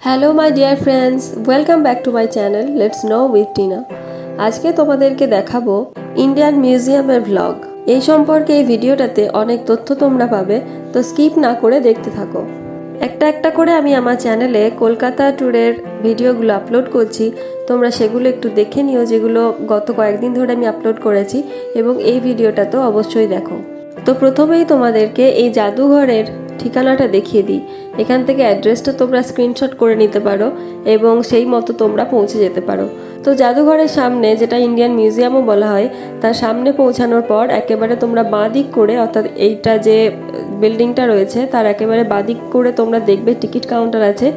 Hello my dear friends, welcome back to my channel let's know with Tina. আজকে তোমাদেরকে দেখাবো Indian মিউজিয়ামের vlog. এই সম্পর্কে এই ভিডিওটাতে অনেক তথ্য তোমরা পাবে, তো স্কিপ না করে দেখতে থাকো। একটা একটা করে আমি আমার চ্যানেলে কলকাতা ট্যুরের ভিডিওগুলো আপলোড করছি, তোমরা সেগুলো একটু দেখে নিও, যেগুলো গত কয়েকদিন ধরে আমি আপলোড করেছি, এবং এই ভিডিওটা তো অবশ্যই দেখো। তো প্রথমেই তোমাদেরকে এই জাদুঘরের ঠিকানাটা দেখিয়ে দিই। এখান থেকে অ্যাড্রেসটা তোমরা স্ক্রিনশট করে নিতে পারো এবং সেই মতো তোমরা পৌঁছে যেতে পারো। তো জাদুঘরের সামনে, যেটা ইন্ডিয়ান মিউজিয়ামও বলা হয়, তার সামনে পৌঁছানোর পর একেবারে তোমরা বাঁ দিক করে, অর্থাৎ এইটা যে বিল্ডিংটা রয়েছে তার একেবারে বাঁ দিক করে তোমরা দেখবে টিকিট কাউন্টার আছে,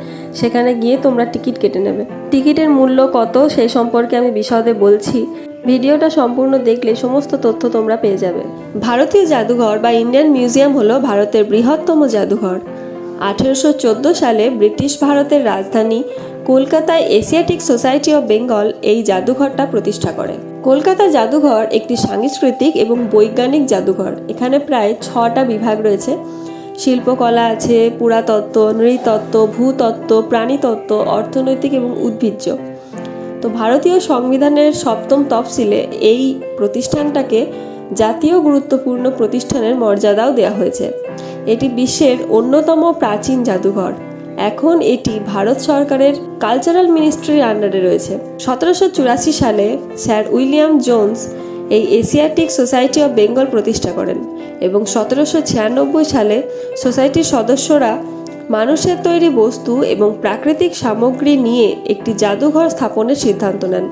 সেখানে গিয়ে তোমরা টিকিট কেটে নেবে। টিকিটের মূল্য কত সেই সম্পর্কে আমি বিশদে বলছি, ভিডিওটা সম্পূর্ণ দেখলে সমস্ত তথ্য তোমরা পেয়ে যাবে। ভারতীয় জাদুঘর বা ইন্ডিয়ান মিউজিয়াম হলো ভারতের বৃহত্তম জাদুঘর। 1814 সালে ব্রিটিশ ভারতের রাজধানী কলকাতায় এশিয়াটিক সোসাইটি অফ বেঙ্গল এই জাদুঘরটা প্রতিষ্ঠা করে। কলকাতা জাদুঘর একটি সাংস্কৃতিক এবং বৈজ্ঞানিক জাদুঘর। এখানে প্রায় 6টা বিভাগ রয়েছে। শিল্পকলা আছে, পুরাতত্ত্ব, নৃতত্ত্ব, ভূতত্ত্ব, প্রাণীতত্ত্ব, অর্থনৈতিক এবং উদ্ভিজ্জ। তো ভারতীয় সংবিধানের 7ম তফসিলে এই প্রতিষ্ঠানটাকে জাতীয় গুরুত্বপূর্ণ প্রতিষ্ঠানের মর্যাদাও দেওয়া হয়েছে। এটি বিশ্বের অন্যতম প্রাচীন জাদুঘর। এখন এটি ভারত সরকারের কালচারাল মিনিস্ট্রির আন্ডারে রয়েছে। 1784 সালে স্যার উইলিয়াম জোন্স এই এশিয়াটিক সোসাইটি অফ বেঙ্গল প্রতিষ্ঠা করেন এবং 1796 সালে সোসাইটির সদস্যরা মানুষের তৈরি বস্তু এবং প্রাকৃতিক সামগ্রী নিয়ে একটি জাদুঘর স্থাপনের সিদ্ধান্ত নেন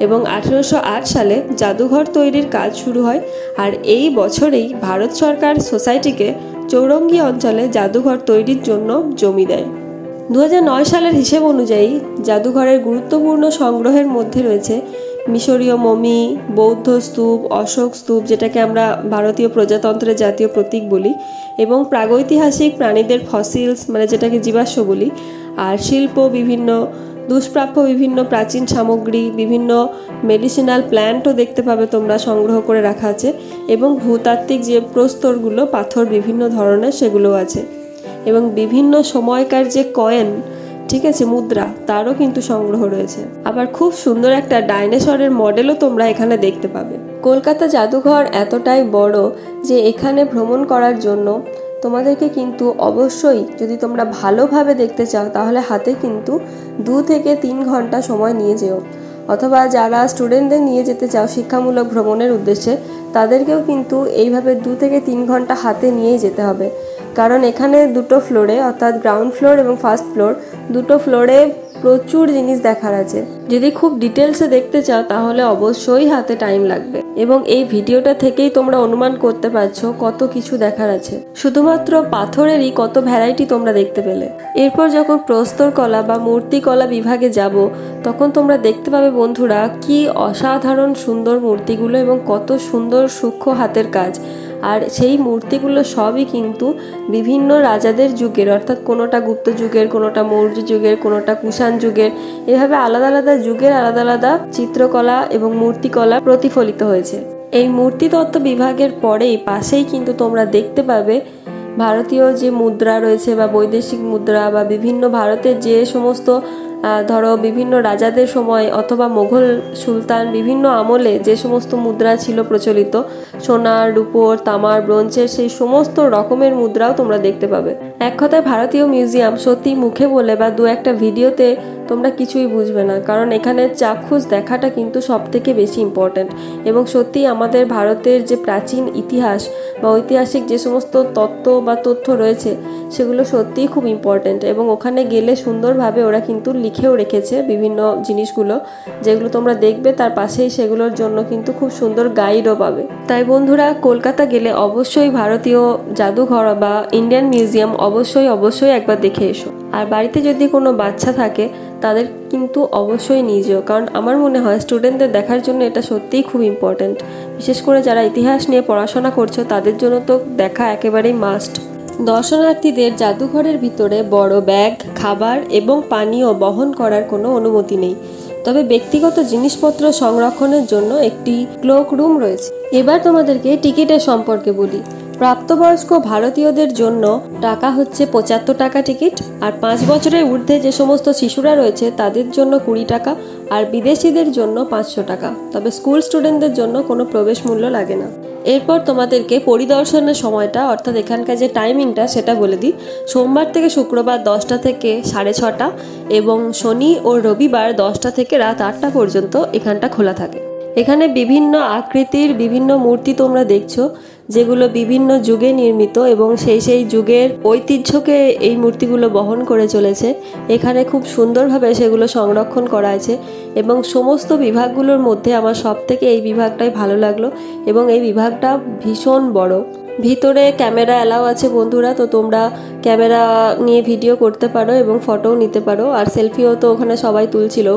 এবং 1808 সালে জাদুঘর তৈরির কাজ শুরু হয়। আর এই বছরেই ভারত সরকার সোসাইটিকে চৌরঙ্গি অঞ্চলে জাদুঘর তৈরির জন্য জমি দেয়। 2009 সালের হিসেব অনুযায়ী জাদুঘরের গুরুত্বপূর্ণ সংগ্রহের মধ্যে রয়েছে মিশরীয় মমি, বৌদ্ধ স্তূপ, অশোক স্তূপ, যেটাকে আমরা ভারতীয় প্রজাতন্ত্রের জাতীয় প্রতীক বলি, এবং প্রাগৈতিহাসিক প্রাণীদের ফসিলস, মানে যেটাকে জীবাশ্ম বলি, আর শিল্প, বিভিন্ন দুষ্প্রাপ্য বিভিন্ন প্রাচীন সামগ্রী, বিভিন্ন মেডিসিনাল প্ল্যান্টও দেখতে পাবে তোমরা, সংগ্রহ করে রাখা আছে, এবং ভূতাত্ত্বিক যে প্রস্তরগুলো, পাথর বিভিন্ন ধরনের, সেগুলোও আছে, এবং বিভিন্ন সময়কার যে কয়েন, ঠিক আছে, মুদ্রা, তারও কিন্তু সংগ্রহ রয়েছে। আবার খুব সুন্দর একটা ডাইনোসরের মডেলও তোমরা এখানে দেখতে পাবে। কলকাতা জাদুঘর এতটাই বড় যে এখানে ভ্রমণ করার জন্য তোমাদেরকে কিন্তু অবশ্যই, যদি তোমরা ভালোভাবে দেখতে চাও, তাহলে হাতে কিন্তু 2 থেকে 3 ঘন্টা সময় নিয়ে যেও। অথবা যারা স্টুডেন্টদের নিয়ে যেতে চাও শিক্ষামূলক ভ্রমণের উদ্দেশ্যে, তাদেরকেও কিন্তু এইভাবে 2 থেকে 3 ঘন্টা হাতে নিয়েই যেতে হবে। কারণ এখানে 2টো ফ্লোরে, অর্থাৎ গ্রাউন্ড ফ্লোর এবং ফার্স্ট ফ্লোর, 2টো ফ্লোরে প্রচুর জিনিস দেখার আছে। যদি খুব ডিটেলসে দেখতে চাও তাহলে অবশ্যই হাতে টাইম লাগবে, এবং এই ভিডিওটা থেকেই তোমরা অনুমান করতে পারছো কত কিছু দেখার আছে। শুধুমাত্র পাথরেরই কত ভ্যারাইটি তোমরা দেখতে পেলে। এরপর যখন প্রস্তর কলা বা মূর্তিকলা বিভাগে যাব, তখন তোমরা দেখতে পাবে বন্ধুরা কি অসাধারণ সুন্দর মূর্তিগুলো এবং কত সুন্দর সূক্ষ্ম হাতের কাজ। আর সেই মূর্তিগুলো সবই কিন্তু বিভিন্ন রাজাদের যুগের, অর্থাৎ কোনোটা গুপ্ত যুগের, কোনোটা মৌর্য যুগের, কোনোটা কুষাণ যুগের, এভাবে আলাদা আলাদা যুগের আলাদা আলাদা চিত্রকলা এবং মূর্তিকলা প্রতিফলিত হয়েছে। এই মূর্তিতত্ত্ব বিভাগের পরেই পাশেই কিন্তু তোমরা দেখতে পাবে ভারতীয় যে মুদ্রা রয়েছে বা বৈদেশিক মুদ্রা, বা বিভিন্ন ভারতের যে সমস্ত ধরো বিভিন্ন রাজাদের সময় অথবা মোগল সুলতান বিভিন্ন আমলে যে সমস্ত মুদ্রা ছিল প্রচলিত, সোনার, রূপোর, তামার, ব্রোঞ্জের, সেই সমস্ত রকমের মুদ্রাও তোমরা দেখতে পাবে। এক কথায় ভারতীয় মিউজিয়াম সত্যি মুখে বলে বা 2-একটা ভিডিওতে তোমরা কিছুই বুঝবে না, কারণ এখানে চাক্ষুষ দেখাটা কিন্তু সব থেকে বেশি ইম্পর্ট্যান্ট। এবং সত্যি আমাদের ভারতের যে প্রাচীন ইতিহাস বা ঐতিহাসিক যে সমস্ত তত্ত্ব বা তথ্য রয়েছে, সেগুলো সত্যিই খুব ইম্পর্ট্যান্ট, এবং ওখানে গেলে সুন্দরভাবে ওরা কিন্তু লিখেও রেখেছে বিভিন্ন জিনিসগুলো, যেগুলো তোমরা দেখবে তার পাশেই সেগুলোর জন্য কিন্তু খুব সুন্দর গাইডও পাবে। তাই বন্ধুরা, কলকাতা গেলে অবশ্যই ভারতীয় জাদুঘর বা ইন্ডিয়ান মিউজিয়াম অবশ্যই একবার দেখে এসো। আর বাড়িতে যদি কোনো বাচ্চা থাকে তাদের কিন্তু অবশ্যই নিয়ে যেও, কারণ আমার মনে হয় স্টুডেন্টদের দেখার জন্য এটা সত্যিই খুব ইম্পর্ট্যান্ট। বিশেষ করে যারা ইতিহাস নিয়ে পড়াশোনা করছো তাদের জন্য তো দেখা একেবারেই মাস্ট। দর্শনার্থীদের জাদুঘরের ভিতরে বড় ব্যাগ, খাবার এবং পানীয় বহন করার কোনো অনুমতি নেই, তবে ব্যক্তিগত জিনিসপত্র সংরক্ষণের জন্য একটি ক্লোক রুম রয়েছে। এবার তোমাদেরকে টিকিটের সম্পর্কে বলি। প্রাপ্তবয়স্ক ভারতীয়দের জন্য টাকা হচ্ছে 75 টাকা টিকিট, আর 5 বছরের ঊর্ধ্বে যে সমস্ত শিশুরা রয়েছে তাদের জন্য 20 টাকা, আর বিদেশিদের জন্য 500 টাকা। তবে স্কুল স্টুডেন্টদের জন্য কোনো প্রবেশ মূল্য লাগে না। এরপর তোমাদেরকে পরিদর্শনের সময়টা অর্থাৎ এখানকার যে টাইমিংটা সেটা বলে দিই। সোমবার থেকে শুক্রবার 10টা থেকে 6:30 এবং শনি ও রবিবার 10টা থেকে রাত 8টা পর্যন্ত এখানটা খোলা থাকে। এখানে বিভিন্ন আকৃতির বিভিন্ন মূর্তি তোমরা দেখছো, যেগুলো বিভিন্ন যুগে নির্মিত এবং সেই যুগের ঐতিহ্যকে এই মূর্তিগুলো বহন করে চলেছে। এখানে খুব সুন্দরভাবে সেগুলো সংরক্ষণ করা আছে এবং সমস্ত বিভাগগুলোর মধ্যে আমার সবথেকে এই বিভাগটাই ভালো লাগলো এবং এই বিভাগটা ভীষণ বড়। ভিতরে ক্যামেরা অ্যালাউ আছে বন্ধুরা, তো তোমরা ক্যামেরা নিয়ে ভিডিও করতে পারো এবং ফটোও নিতে পারো, আর সেলফিও তো ওখানে সবাই তুলছিল,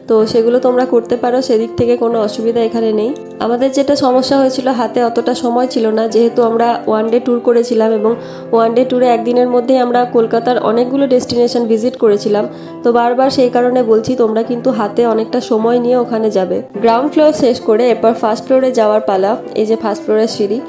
তো সেগুলো তোমরা করতে পারো, সেদিক থেকে কোনো অসুবিধা এখানে নেই। আমাদের যেটা সমস্যা হয়েছিল, হাতে অতটা সময় ছিল না, যেহেতু আমরা ওয়ান ডে ট্যুর করেছিলাম এবং ওয়ান ডে ট্যুরে একদিনের মধ্যেই আমরা কলকাতার অনেকগুলো ডেস্টিনেশন ভিজিট করেছিলাম। তো বারবার সেই কারণে বলছি, তোমরা কিন্তু হাতে অনেকটা সময় নিয়ে ওখানে যাবে। গ্রাউন্ড ফ্লোর শেষ করে এরপর ফার্স্ট ফ্লোরে যাওয়ার পালা। এই যে ফার্স্ট ফ্লোরের সিঁড়ি,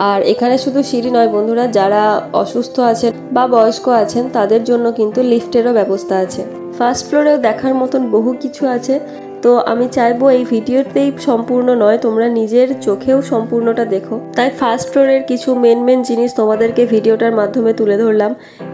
আর এখানে শুধু সিঁড়ি নয় বন্ধুরা, যারা অসুস্থ আছেন বা বয়স্ক আছেন তাদের জন্য কিন্তু লিফটেরও ব্যবস্থা আছে। ফার্স্ট ফ্লোরেও দেখার মতন বহু কিছু আছে, তো আমি চাইবো এই ভিডিওতেই সম্পূর্ণ নয়, তোমরা নিজের চোখেও সম্পূর্ণটা দেখো। তাই ফার্স্ট ফ্লোরের কিছু মেন জিনিস তোমাদেরকে ভিডিওটার মাধ্যমে তুলে ধরলাম।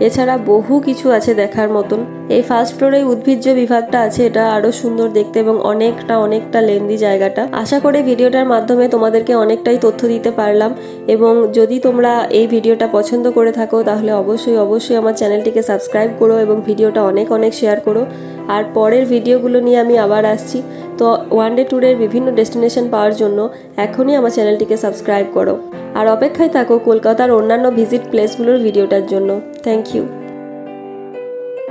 এছাড়া বহু কিছু আছে দেখার মতন। এই ফার্স্ট ফ্লোরে উদ্ভিজ্জ বিভাগটা আছে, এটা আরো সুন্দর দেখতে এবং অনেকটা লেন্দি জায়গাটা। আশা করি ভিডিওটার মাধ্যমে তোমাদেরকে অনেকটাই তথ্য দিতে পারলাম, এবং যদি তোমরা এই ভিডিওটা পছন্দ করে থাকো তাহলে অবশ্যই আমার চ্যানেলটিকে সাবস্ক্রাইব করো এবং ভিডিওটা অনেক শেয়ার করো। আর পরের ভিডিওগুলো নিয়ে আমি আবার আসছি। তো ওয়ান ডে ট্যুরের বিভিন্ন ডেস্টিনেশন পাওয়ার জন্য এখনই আমার চ্যানেলটিকে সাবস্ক্রাইব করো আর অপেক্ষায় থাকো কলকাতার অন্যান্য ভিজিট প্লেসগুলোর ভিডিওটার জন্য। Thank you.